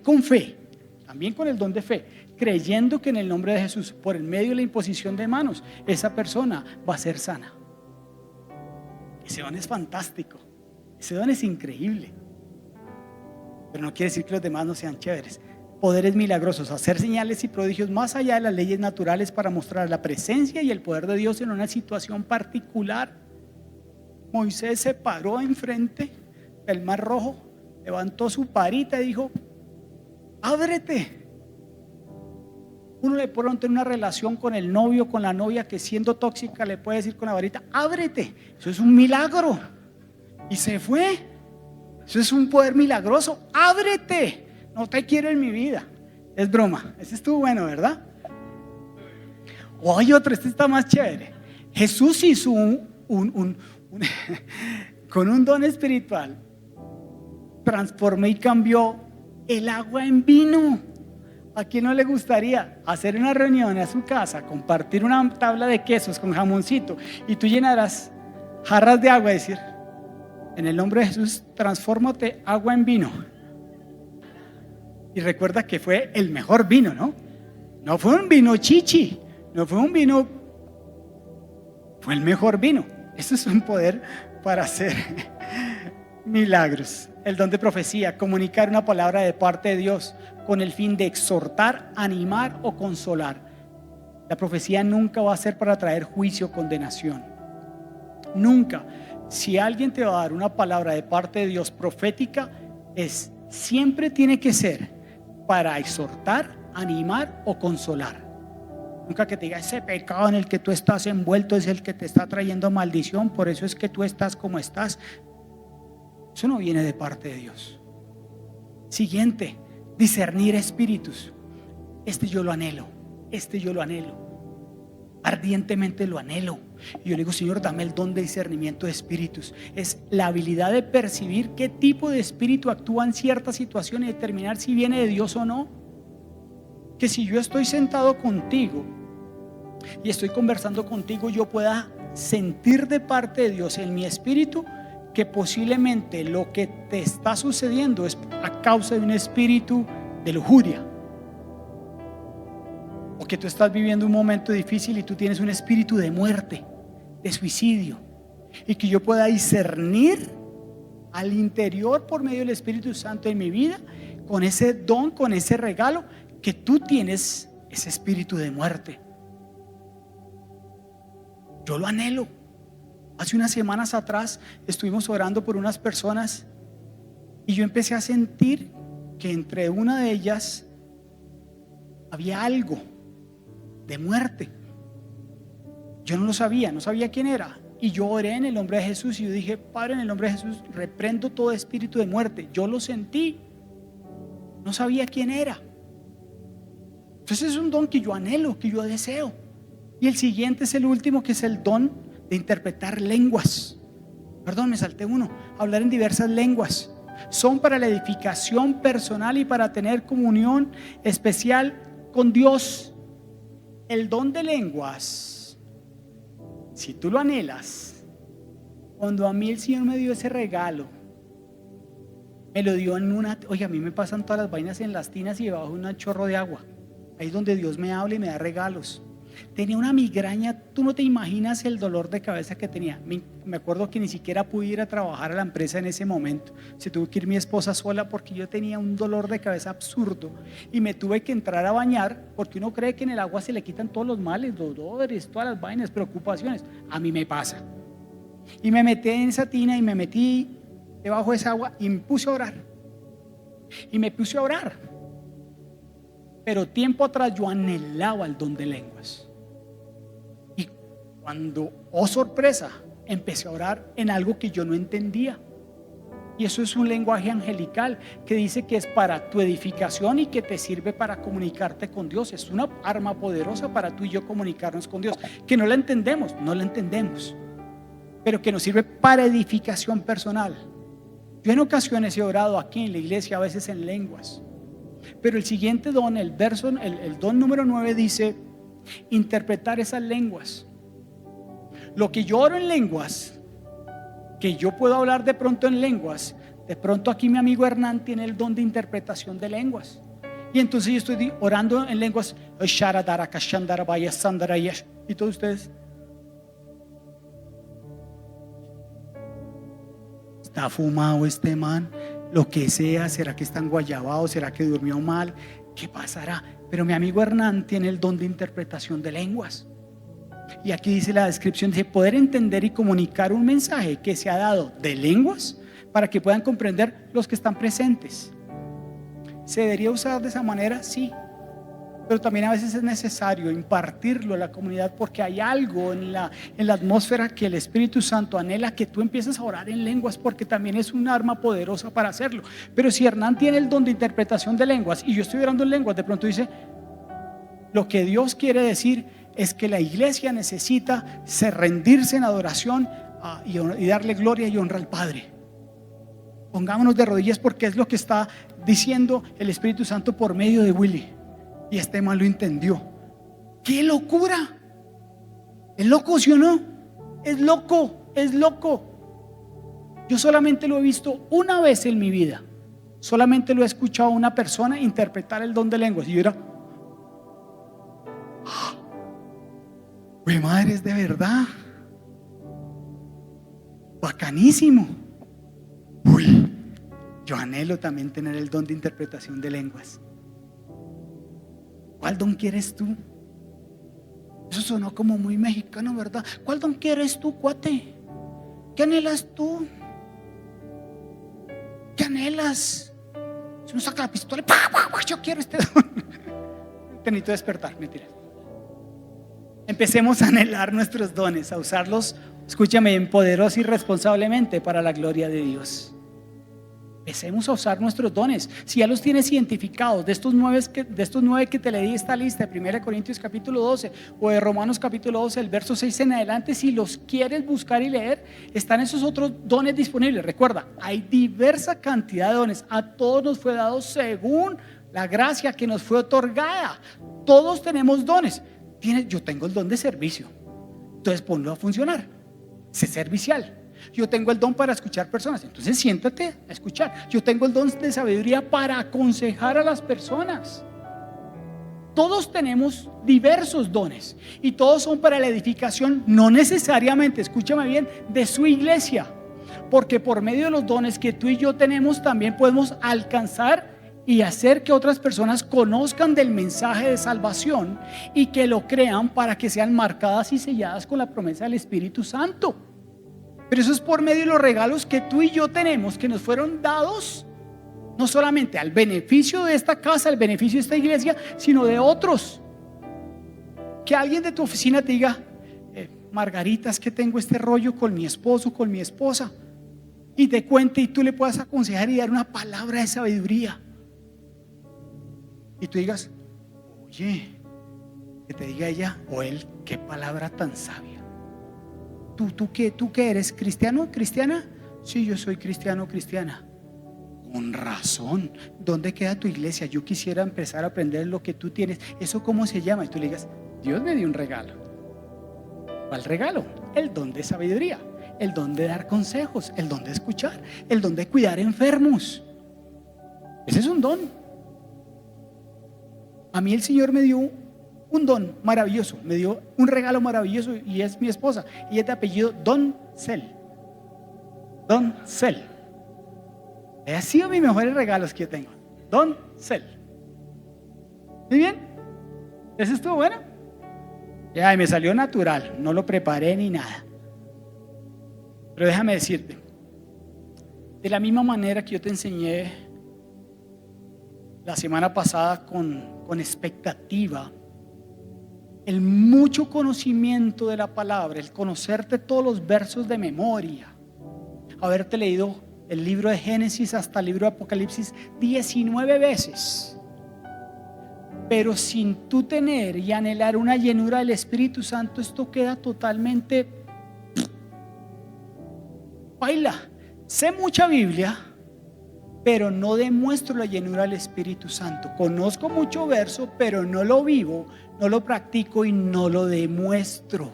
con fe, también con el don de fe, creyendo que en el nombre de Jesús, por el medio de la imposición de manos, esa persona va a ser sana. Ese don es fantástico, ese don es increíble. Pero no quiere decir que los demás no sean chéveres. Poderes milagrosos, hacer señales y prodigios más allá de las leyes naturales para mostrar la presencia y el poder de Dios en una situación particular. Moisés se paró enfrente del Mar Rojo, levantó su varita y dijo: ábrete. Uno le pone en una relación con el novio, con la novia, que siendo tóxica le puede decir con la varita: ábrete. Eso es un milagro. Y se fue. Eso es un poder milagroso. Ábrete. No te quiero en mi vida. Es broma. Ese estuvo bueno, ¿verdad? O hay otro, este está más chévere. Jesús hizo con un don espiritual, transformó y cambió el agua en vino. ¿A quién no le gustaría hacer una reunión a su casa, compartir una tabla de quesos con jamoncito y tú llenarás jarras de agua y decir: en el nombre de Jesús, transfórmate agua en vino? Y recuerda que fue el mejor vino, ¿no? No fue un vino chichi, no fue un vino, fue el mejor vino. Eso es un poder para hacer milagros. El don de profecía, comunicar una palabra de parte de Dios con el fin de exhortar, animar o consolar. La profecía nunca va a ser para traer juicio o condenación. Nunca. Si alguien te va a dar una palabra de parte de Dios profética, siempre tiene que ser para exhortar, animar o consolar. Nunca que te diga: ese pecado en el que tú estás envuelto es el que te está trayendo maldición, por eso es que tú estás como estás. Eso no viene de parte de Dios. Siguiente, discernir espíritus. Yo lo anhelo, yo lo anhelo. Ardientemente lo anhelo. Y yo le digo: Señor, dame el don de discernimiento de espíritus. Es la habilidad de percibir qué tipo de espíritu actúa en cierta situación y determinar si viene de Dios o no. Que si yo estoy sentado contigo y estoy conversando contigo, yo pueda sentir de parte de Dios en mi espíritu que posiblemente lo que te está sucediendo es a causa de un espíritu de lujuria, o que tú estás viviendo un momento difícil y tú tienes un espíritu de muerte, de suicidio, y que yo pueda discernir al interior por medio del Espíritu Santo en mi vida, con ese don, con ese regalo, que tú tienes ese espíritu de muerte. Yo lo anhelo. Hace unas semanas atrás estuvimos orando por unas personas y yo empecé a sentir que entre una de ellas había algo de muerte. Yo no lo sabía, no sabía quién era. Y yo oré en el nombre de Jesús y yo dije: Padre, en el nombre de Jesús, reprendo todo espíritu de muerte. Yo lo sentí, no sabía quién era. Entonces es un don que yo anhelo, que yo deseo. Y el siguiente es el último, que es el don de interpretar lenguas. Perdón, me salté uno. Hablar en diversas lenguas. Son para la edificación personal y para tener comunión especial con Dios. El don de lenguas, si tú lo anhelas, cuando a mí el Señor me dio ese regalo, me lo dio en una... Oye, a mí me pasan todas las vainas en las tinas y debajo de un chorro de agua. Ahí es donde Dios me habla y me da regalos. Tenía una migraña, tú no te imaginas el dolor de cabeza que tenía. Me acuerdo que ni siquiera pude ir a trabajar a la empresa en ese momento. Se tuvo que ir mi esposa sola porque yo tenía un dolor de cabeza absurdo y me tuve que entrar a bañar, porque uno cree que en el agua se le quitan todos los males, los dolores, todas las vainas, preocupaciones. A mí me pasa. Y me metí en esa tina y me metí debajo de esa agua y me puse a orar. Pero tiempo atrás yo anhelaba el don de lenguas. Y cuando, oh sorpresa, empecé a orar en algo que yo no entendía. Y eso es un lenguaje angelical que dice que es para tu edificación y que te sirve para comunicarte con Dios. Es una arma poderosa para tú y yo comunicarnos con Dios. Que no la entendemos, pero que nos sirve para edificación personal. Yo en ocasiones he orado aquí en la iglesia, a veces en lenguas. Pero el siguiente don, el don número 9 dice: interpretar esas lenguas. Lo que yo oro en lenguas, que yo puedo hablar de pronto en lenguas, de pronto aquí mi amigo Hernán tiene el don de interpretación de lenguas. Y entonces yo estoy orando en lenguas, y todos ustedes: está fumado este man, lo que sea, será que está enguayabado, será que durmió mal, ¿qué pasará? Pero mi amigo Hernán tiene el don de interpretación de lenguas. Y aquí dice la descripción, dice: poder entender y comunicar un mensaje que se ha dado de lenguas para que puedan comprender los que están presentes. ¿Se debería usar de esa manera? Sí. Pero también a veces es necesario impartirlo a la comunidad, porque hay algo en la atmósfera que el Espíritu Santo anhela que tú empieces a orar en lenguas, porque también es un arma poderosa para hacerlo. Pero si Hernán tiene el don de interpretación de lenguas y yo estoy orando en lenguas, de pronto dice: lo que Dios quiere decir es que la iglesia necesita rendirse en adoración y darle gloria y honra al Padre. Pongámonos de rodillas, porque es lo que está diciendo el Espíritu Santo por medio de Willy. Y este man lo entendió. ¡Qué locura! ¿Es loco, sí o no? Es loco. Yo solamente lo he visto una vez en mi vida. Solamente lo he escuchado a una persona interpretar el don de lenguas. Y yo era: ¡güey, madre, es de verdad! bacanísimo. Uy, yo anhelo también tener el don de interpretación de lenguas. ¿Cuál don quieres tú? Eso sonó como muy mexicano, ¿verdad? ¿Cuál don quieres tú, cuate? ¿Qué anhelas tú? ¿Qué anhelas? Si uno saca la pistola, yo quiero este don. Te necesito despertar, mentira. Empecemos a anhelar nuestros dones, a usarlos, escúchame, bien, poderosos y responsablemente para la gloria de Dios. Empecemos a usar nuestros dones. Si ya los tienes identificados, de estos nueve que te leí esta lista, de 1 Corintios capítulo 12 o de Romanos capítulo 12, el verso 6 en adelante, si los quieres buscar y leer, están esos otros dones disponibles. Recuerda, hay diversa cantidad de dones. A todos nos fue dado según la gracia que nos fue otorgada. Todos tenemos dones. Yo tengo el don de servicio, entonces ponlo a funcionar. Sé servicial. Yo tengo el don para escuchar personas, entonces siéntate a escuchar. Yo tengo el don de sabiduría para aconsejar a las personas. Todos tenemos diversos dones y todos son para la edificación, no necesariamente, escúchame bien, de su iglesia, porque por medio de los dones que tú y yo tenemos también podemos alcanzar y hacer que otras personas conozcan del mensaje de salvación y que lo crean para que sean marcadas y selladas con la promesa del Espíritu Santo. Pero eso es por medio de los regalos que tú y yo tenemos, que nos fueron dados no solamente al beneficio de esta casa, al beneficio de esta iglesia, sino de otros. Que alguien de tu oficina te diga: Margarita, es que tengo este rollo con mi esposo, con mi esposa, y te cuente y tú le puedas aconsejar y dar una palabra de sabiduría. Y tú digas: oye, que te diga ella o él: qué palabra tan sabia. ¿Tú qué eres? ¿Cristiano? ¿Cristiana? Sí, yo soy cristiano, cristiana. Con razón. ¿Dónde queda tu iglesia? Yo quisiera empezar a aprender lo que tú tienes. ¿Eso cómo se llama? Y tú le digas: Dios me dio un regalo. ¿Cuál regalo? El don de sabiduría, el don de dar consejos, el don de escuchar, el don de cuidar enfermos. Ese es un don. A mí el Señor me dio un don maravilloso, me dio un regalo maravilloso, y es mi esposa, y es de apellido Doncel. Doncel. Ha sido mis mejores regalos que yo tengo. Doncel. ¿Muy bien? ¿Eso estuvo bueno? Ya, y me salió natural, no lo preparé ni nada. Pero déjame decirte, de la misma manera que yo te enseñé la semana pasada con expectativa, el mucho conocimiento de la palabra, el conocerte todos los versos de memoria, haberte leído el libro de Génesis hasta el libro de Apocalipsis 19 veces, pero sin tú tener y anhelar una llenura del Espíritu Santo, esto queda totalmente baila. Sé mucha Biblia, pero no demuestro la llenura del Espíritu Santo. Conozco mucho verso, pero no lo vivo, no lo practico y no lo demuestro.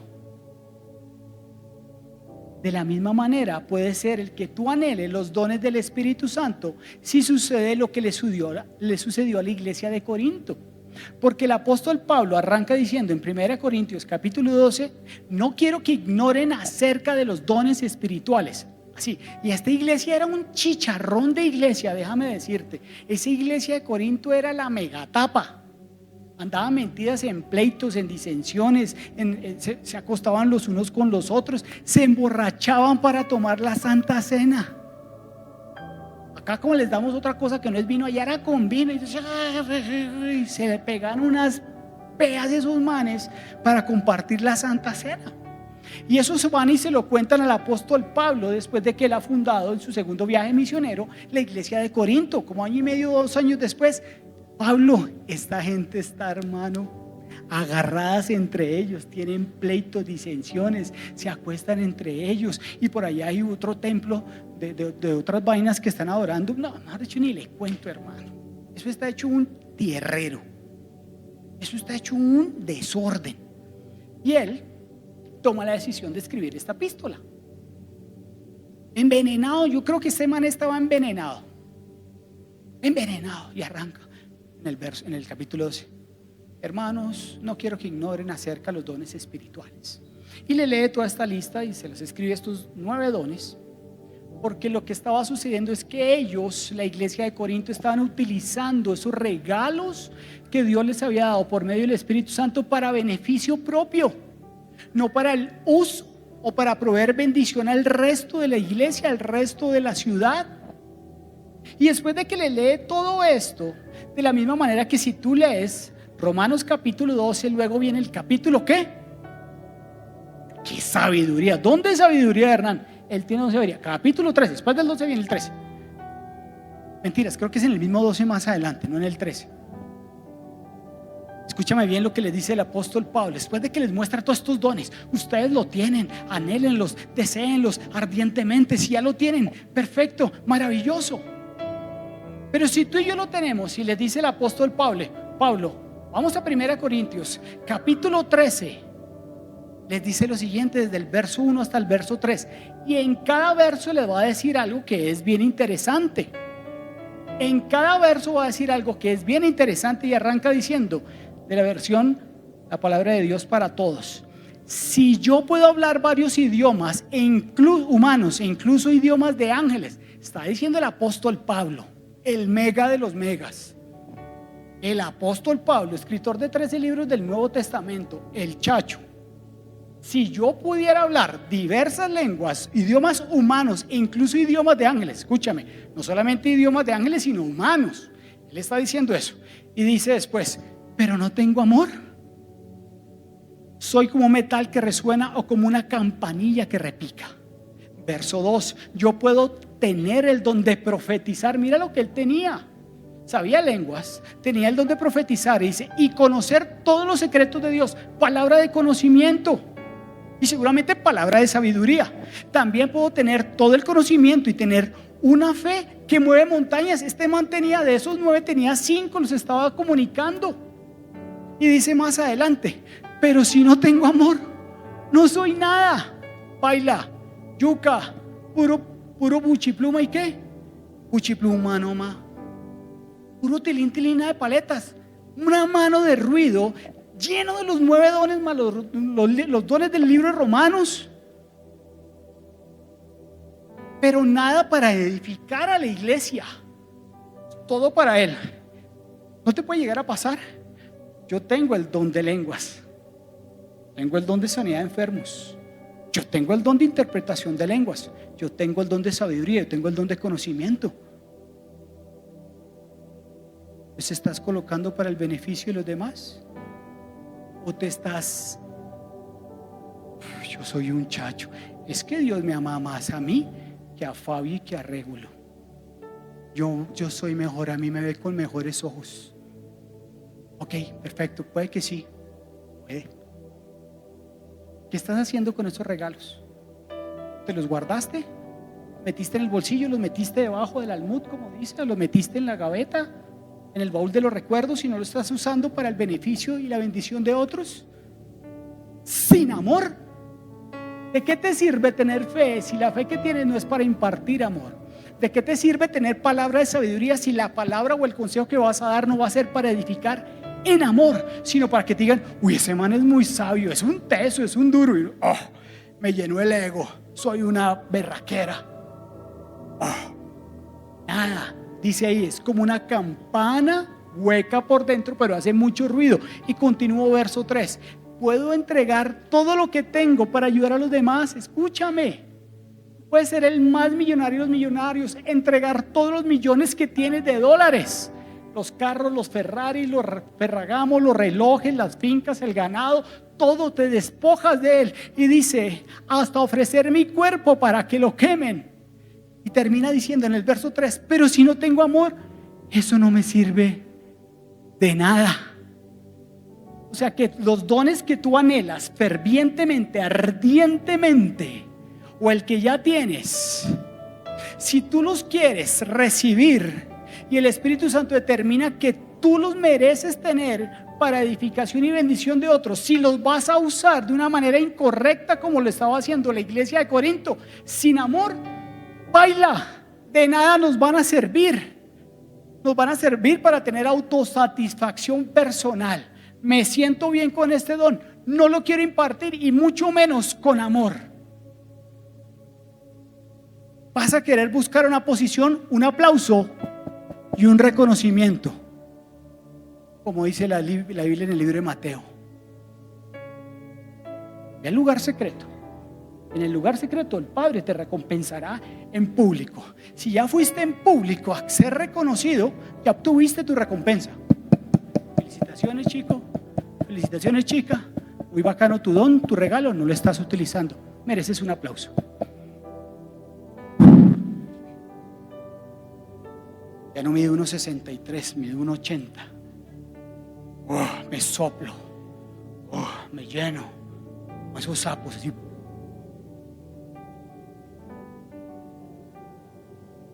De la misma manera puede ser el que tú anheles los dones del Espíritu Santo si sucede lo que le sucedió a la iglesia de Corinto. Porque el apóstol Pablo arranca diciendo en 1 Corintios capítulo 12: no quiero que ignoren acerca de los dones espirituales. Así, y esta iglesia era un chicharrón de iglesia, déjame decirte. Esa iglesia de Corinto era la megatapa. Andaban metidas en pleitos, en disensiones, se acostaban los unos con los otros, se emborrachaban para tomar la Santa Cena. Acá, como les damos otra cosa que no es vino, allá era con vino, y se le pegan unas peas de esos manes para compartir la Santa Cena. Y eso se van y se lo cuentan al apóstol Pablo después de que él ha fundado en su segundo viaje misionero la iglesia de Corinto, como año y medio, 2 años después. Pablo: esta gente está, hermano, agarradas entre ellos, tienen pleitos, disensiones, se acuestan entre ellos, y por allá hay otro templo de otras vainas que están adorando. No, mejor dicho, ni le cuento, hermano. Eso está hecho un tierrero, eso está hecho un desorden. Y él toma la decisión de escribir esta epístola. Envenenado, yo creo que este man estaba envenenado, y arranca en el capítulo 12: hermanos, no quiero que ignoren acerca de los dones espirituales. Y le lee toda esta lista y se los escribe, estos 9 dones. Porque lo que estaba sucediendo es que ellos, la iglesia de Corinto, estaban utilizando esos regalos que Dios les había dado por medio del Espíritu Santo para beneficio propio, no para el uso o para proveer bendición al resto de la iglesia, al resto de la ciudad. Y después de que le lee todo esto, de la misma manera que si tú lees Romanos capítulo 12, luego viene el capítulo ¿qué? ¡Qué sabiduría! ¿Dónde es sabiduría de Hernán? Él tiene 12 sabiduría. Capítulo 13, después del 12 viene el 13. Mentiras, creo que es en el mismo 12 más adelante, no en el 13. Escúchame bien lo que les dice el apóstol Pablo. Después de que les muestra todos estos dones, ustedes lo tienen, anhélenlos, deséenlos ardientemente. Si ya lo tienen, perfecto, maravilloso. Pero si tú y yo lo tenemos, y les dice el apóstol Pablo, vamos a 1 Corintios capítulo 13, les dice lo siguiente desde el verso 1 hasta el verso 3, y en cada verso les va a decir algo que es bien interesante. En cada verso va a decir algo que es bien interesante, y arranca diciendo, de la versión La Palabra de Dios para Todos: si yo puedo hablar varios idiomas humanos e incluso idiomas de ángeles, está diciendo el apóstol Pablo, el mega de los megas, el apóstol Pablo, escritor de 13 libros del Nuevo Testamento, el chacho. Si yo pudiera hablar diversas lenguas, idiomas humanos e incluso idiomas de ángeles, escúchame, no solamente idiomas de ángeles sino humanos, él está diciendo eso. Y dice después, pero no tengo amor, soy como metal que resuena o como una campanilla que repica. Verso 2, yo puedo tener el don de profetizar. Mira lo que él tenía, sabía lenguas, tenía el don de profetizar, y dice, y conocer todos los secretos de Dios, palabra de conocimiento y seguramente palabra de sabiduría. También puedo tener todo el conocimiento y tener una fe que mueve montañas. Este man tenía, de esos 9 tenía 5, los estaba comunicando. Y dice más adelante, pero si no tengo amor, no soy nada. Baila, yuca, puro buchipluma. ¿Y qué? Buchipluma nomás, puro tilín de paletas, una mano de ruido, lleno de los 9 dones más los dones del libro de Romanos, pero nada para edificar a la iglesia, todo para él. ¿No te puede llegar a pasar? Yo tengo el don de lenguas, tengo el don de sanidad de enfermos, yo tengo el don de interpretación de lenguas, yo tengo el don de sabiduría, yo tengo el don de conocimiento. ¿Te estás colocando para el beneficio de los demás? ¿O te estás, yo soy un chacho, es que Dios me ama más a mí que a Fabi y que a Régulo, yo soy mejor, a mí me ve con mejores ojos? Ok, perfecto, puede que sí, puede. ¿Qué estás haciendo con esos regalos? ¿Te los guardaste? ¿Metiste en el bolsillo? ¿Los metiste debajo del almud, como dice? ¿Los metiste en la gaveta, en el baúl de los recuerdos, y no lo estás usando para el beneficio y la bendición de otros? Sin amor, ¿de qué te sirve tener fe si la fe que tienes no es para impartir amor? ¿De qué te sirve tener palabra de sabiduría si la palabra o el consejo que vas a dar no va a ser para edificar en amor, sino para que te digan, uy, ese man es muy sabio, es un teso, es un duro, y me llenó el ego, soy una berraquera? Nada. Dice ahí, es como una campana hueca por dentro, pero hace mucho ruido. Y continúo verso 3, puedo entregar todo lo que tengo para ayudar a los demás. Escúchame, puedes ser el más millonario de los millonarios, entregar todos los millones que tienes de dólares, los carros, los Ferrari, los Ferragamo, los relojes, las fincas, el ganado, todo, te despojas de él. Y dice, hasta ofrecer mi cuerpo para que lo quemen. Y termina diciendo en el verso 3, pero si no tengo amor, eso no me sirve de nada. O sea que los dones que tú anhelas fervientemente, ardientemente, o el que ya tienes, si tú los quieres recibir y el Espíritu Santo determina que tú los mereces tener para edificación y bendición de otros, si los vas a usar de una manera incorrecta como lo estaba haciendo la iglesia de Corinto, sin amor, baila, de nada nos van a servir. Nos van a servir para tener autosatisfacción personal. Me siento bien con este don, no lo quiero impartir, y mucho menos con amor. vas a querer buscar una posición, un aplauso y un reconocimiento, como dice la Biblia en el libro de Mateo. Ve al lugar secreto. En el lugar secreto el Padre te recompensará en público. Si ya fuiste en público a ser reconocido, ya obtuviste tu recompensa. Felicitaciones, chico. Felicitaciones, chica. Muy bacano tu don, tu regalo, no lo estás utilizando. Mereces un aplauso. Ya no mide 1,63, mide 1,80. Me soplo. Me lleno. Con esos sapos así.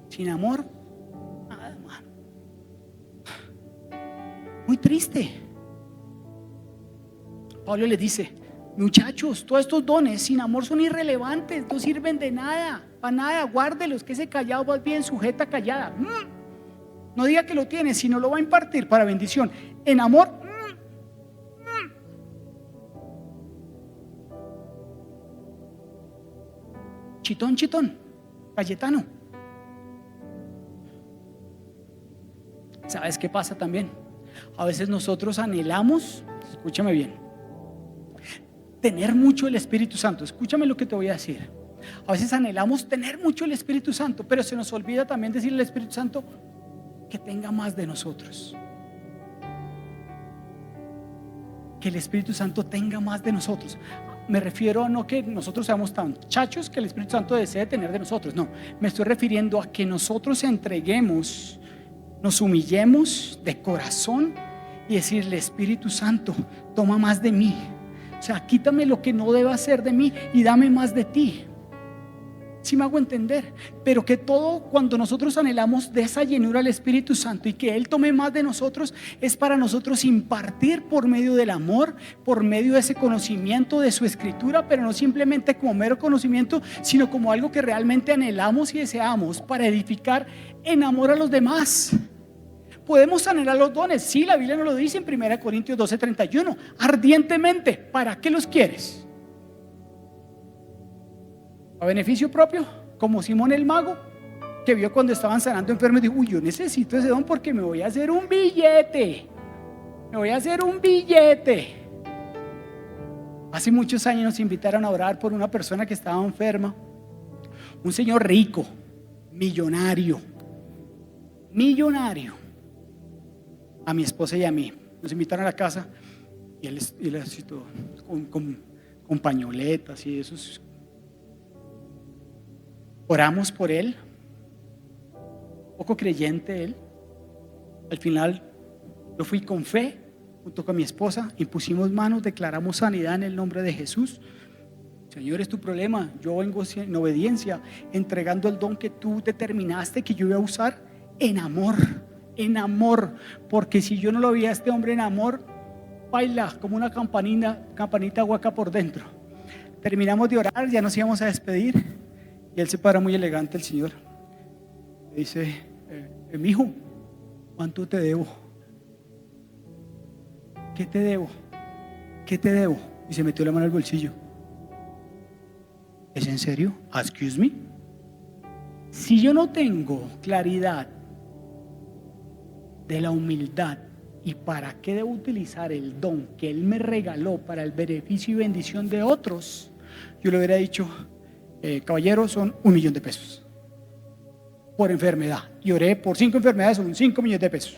Sin amor, nada, hermano. Muy triste. Pablo le dice: muchachos, todos estos dones sin amor son irrelevantes, no sirven de nada, para nada, guárdelos, que ese callado va bien, sujeta callada. No diga que lo tiene, sino lo va a impartir para bendición. En amor, chitón, Cayetano. ¿Sabes qué pasa también? A veces nosotros anhelamos, escúchame bien, tener mucho el Espíritu Santo. Escúchame lo que te voy a decir. A veces anhelamos tener mucho el Espíritu Santo, pero se nos olvida también decirle al Espíritu Santo que tenga más de nosotros. Que el Espíritu Santo tenga más de nosotros. Me refiero a no que nosotros seamos tan chachos que el Espíritu Santo desee tener de nosotros. No, me estoy refiriendo a que nosotros entreguemos, nos humillemos de corazón y decirle: Espíritu Santo, toma más de mí. O sea, quítame lo que no deba ser de mí y dame más de ti. ¿Sí me hago entender? Pero que todo, cuando nosotros anhelamos de esa llenura al Espíritu Santo y que Él tome más de nosotros, es para nosotros impartir por medio del amor, por medio de ese conocimiento de su Escritura, pero no simplemente como mero conocimiento, sino como algo que realmente anhelamos y deseamos para edificar en amor a los demás. Podemos anhelar los dones, sí, la Biblia nos lo dice en 1 Corintios 12:31, ardientemente. ¿Para qué los quieres? ¿A beneficio propio? Como Simón el mago, que vio cuando estaban sanando enfermos y dijo: uy, yo necesito ese don porque me voy a hacer un billete. Me voy a hacer un billete. Hace muchos años nos invitaron a orar por una persona que estaba enferma. Un señor rico, millonario. A mi esposa y a mí nos invitaron a la casa y él así todo con pañoletas y esos. Oramos por él, poco creyente él. Al final yo fui con fe junto con mi esposa, impusimos manos, declaramos sanidad en el nombre de Jesús. Señor, es tu problema, yo vengo en obediencia, entregando el don que tú determinaste que yo iba a usar en amor, porque si yo no lo veía a este hombre en amor, baila como una campanita hueca por dentro. Terminamos de orar, ya nos íbamos a despedir y él se para muy elegante, el Señor. Le dice: mijo, ¿cuánto te debo? ¿Qué te debo? ¿Qué te debo? Y se metió la mano al bolsillo. ¿Es en serio? Excuse me. Si yo no tengo claridad de la humildad y para qué debo utilizar el don que Él me regaló para el beneficio y bendición de otros, yo le hubiera dicho: caballero, son 1 millón de pesos por enfermedad. Y oré por 5 enfermedades, son 5 millones de pesos.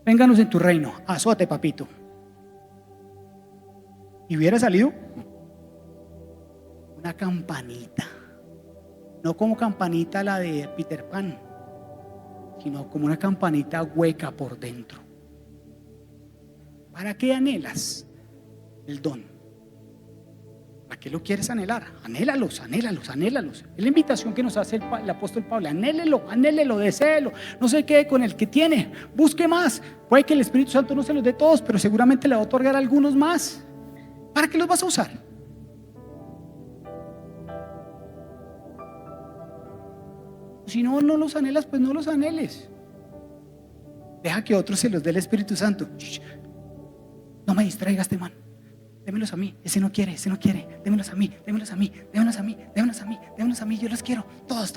Vénganos en tu reino, azote, papito. Y hubiera salido una campanita, no como campanita la de Peter Pan, sino como una campanita hueca por dentro. ¿Para qué anhelas el don? ¿Para qué lo quieres anhelar? Anhélalos. Es la invitación que nos hace el apóstol Pablo. Anhélelo, deséelo. No se quede con el que tiene, busque más. Puede que el Espíritu Santo no se los dé todos, pero seguramente le va a otorgar algunos más. ¿Para qué los vas a usar? Si no los anhelas, pues no los anheles. Deja que otros se los dé el Espíritu Santo. No me distraigas, man. démelos a mí, ese no quiere, démelos a mí, démelos a mí, démelos a mí, démelos a mí, démelos a mí, yo los quiero, todos,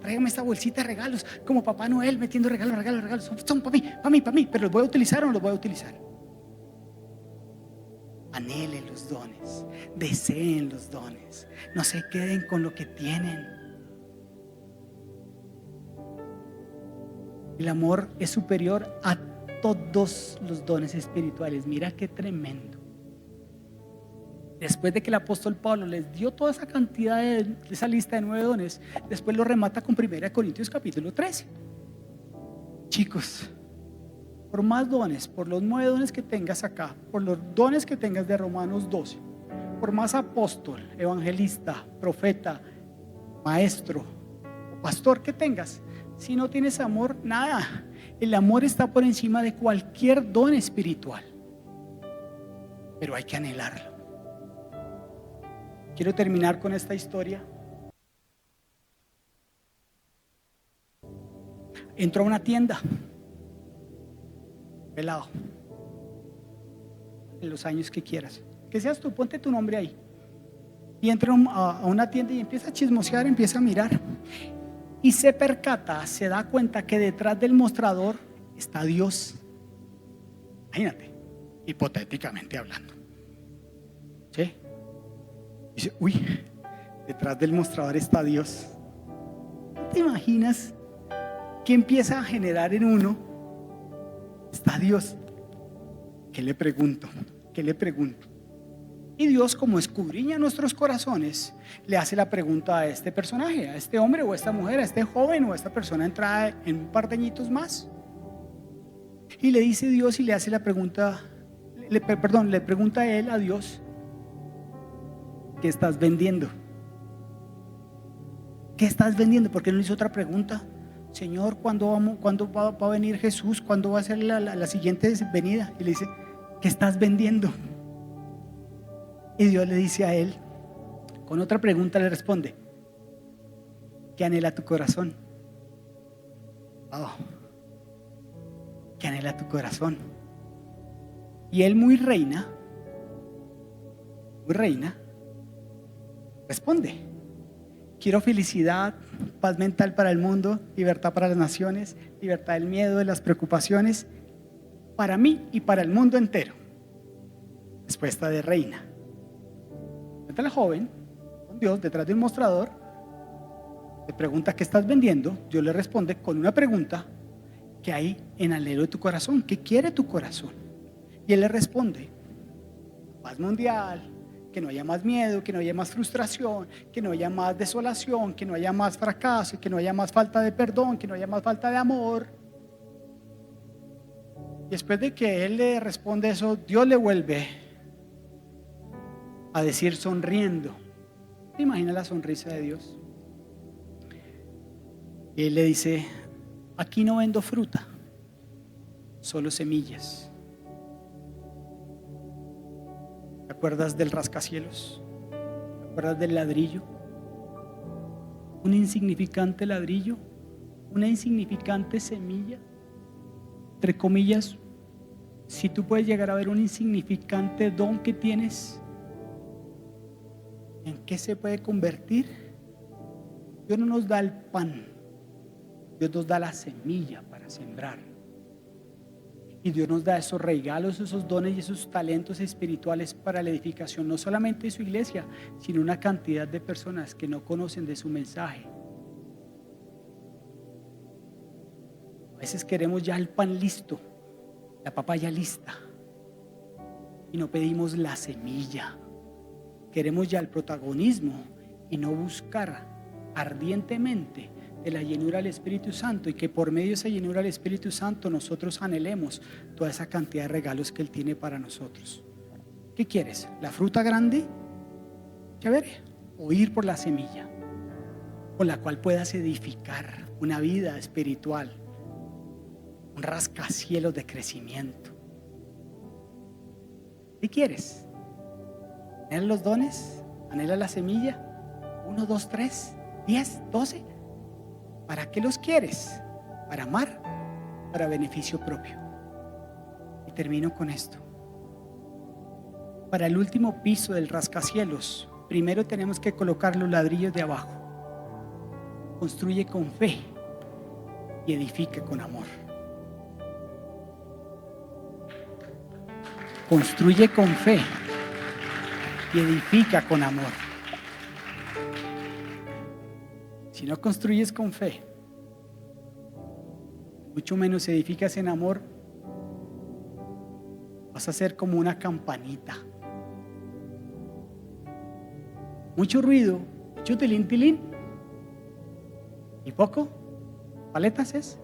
tráigame esta bolsita de regalos, como Papá Noel metiendo regalos, son para mí, pero ¿los voy a utilizar o no los voy a utilizar? Anhelen los dones, deseen los dones, no se queden con lo que tienen. El amor es superior a todos los dones espirituales. Mira qué tremendo. Después de que el apóstol Pablo les dio toda esa cantidad de esa lista de 9 dones, después lo remata con 1 Corintios capítulo 13. Chicos, por más dones, por los 9 dones que tengas acá, por los dones que tengas de Romanos 12, por más apóstol, evangelista, profeta, maestro o pastor que tengas, si no tienes amor, nada. El amor está por encima de cualquier don espiritual, pero hay que anhelarlo. Quiero terminar con esta historia. Entró a una tienda, pelado, en los años que quieras, que seas tú, ponte tu nombre ahí, y entra a una tienda y empieza a chismosear, empieza a mirar, y se percata, se da cuenta que detrás del mostrador está Dios. Imagínate, hipotéticamente hablando, ¿sí? Dice, uy, detrás del mostrador está Dios. ¿No te imaginas qué empieza a generar en uno? Está Dios. ¿Qué le pregunto? Y Dios, como escudriña nuestros corazones, le hace la pregunta a este personaje, a este hombre o a esta mujer, a este joven o a esta persona entrada en un par de añitos más. Y le dice Dios y le hace la pregunta, le pregunta a él, a Dios, ¿qué estás vendiendo? ¿Qué estás vendiendo? ¿Por qué no le hizo otra pregunta? Señor, ¿cuándo va a venir Jesús? ¿Cuándo va a ser la siguiente venida? Y le dice, ¿qué estás vendiendo? Y Dios le dice a él, con otra pregunta le responde, ¿qué anhela tu corazón? ¿Qué anhela tu corazón? Y él muy reina, responde, quiero felicidad, paz mental para el mundo, libertad para las naciones, libertad del miedo, de las preocupaciones, para mí y para el mundo entero. Respuesta de reina. Entra la joven con Dios detrás de un mostrador, le pregunta ¿qué estás vendiendo? Dios le responde con una pregunta: ¿qué hay en anhelo de tu corazón? ¿Qué quiere tu corazón? Y él le responde: paz mundial, que no haya más miedo, que no haya más frustración, que no haya más desolación, que no haya más fracaso, que no haya más falta de perdón, que no haya más falta de amor. Y después de que él le responde eso, Dios le vuelve a decir sonriendo. ¿Te imaginas la sonrisa de Dios? Y él le dice: aquí no vendo fruta, solo semillas. ¿Te acuerdas del rascacielos? ¿Te acuerdas del ladrillo? Un insignificante ladrillo, una insignificante semilla, entre comillas. Si tú puedes llegar a ver un insignificante don que tienes, ¿en qué se puede convertir? Dios no nos da el pan, Dios nos da la semilla para sembrar. Y Dios nos da esos regalos, esos dones y esos talentos espirituales para la edificación, no solamente de su iglesia, sino una cantidad de personas que no conocen de su mensaje. A veces queremos ya el pan listo, la papa ya lista, y no pedimos la semilla. Queremos ya el protagonismo y no buscar ardientemente de la llenura del Espíritu Santo, y que por medio de esa llenura del Espíritu Santo nosotros anhelemos toda esa cantidad de regalos que Él tiene para nosotros. ¿Qué quieres? ¿La fruta grande? Chévere. O ir por la semilla, con la cual puedas edificar una vida espiritual, un rascacielos de crecimiento. ¿Qué quieres? ¿Anhela los dones? ¿Anhela la semilla? 1, 2, 3, 10, 12. ¿Para qué los quieres? ¿Para amar? ¿Para beneficio propio? Y termino con esto. para el último piso del rascacielos, primero tenemos que colocar los ladrillos de abajo. Construye con fe y edifica con amor. Construye con fe y edifica con amor. Si no construyes con fe, mucho menos edificas en amor, vas a ser como una campanita. Mucho ruido, mucho tilín, tilín. ¿Y poco? ¿Paletas es?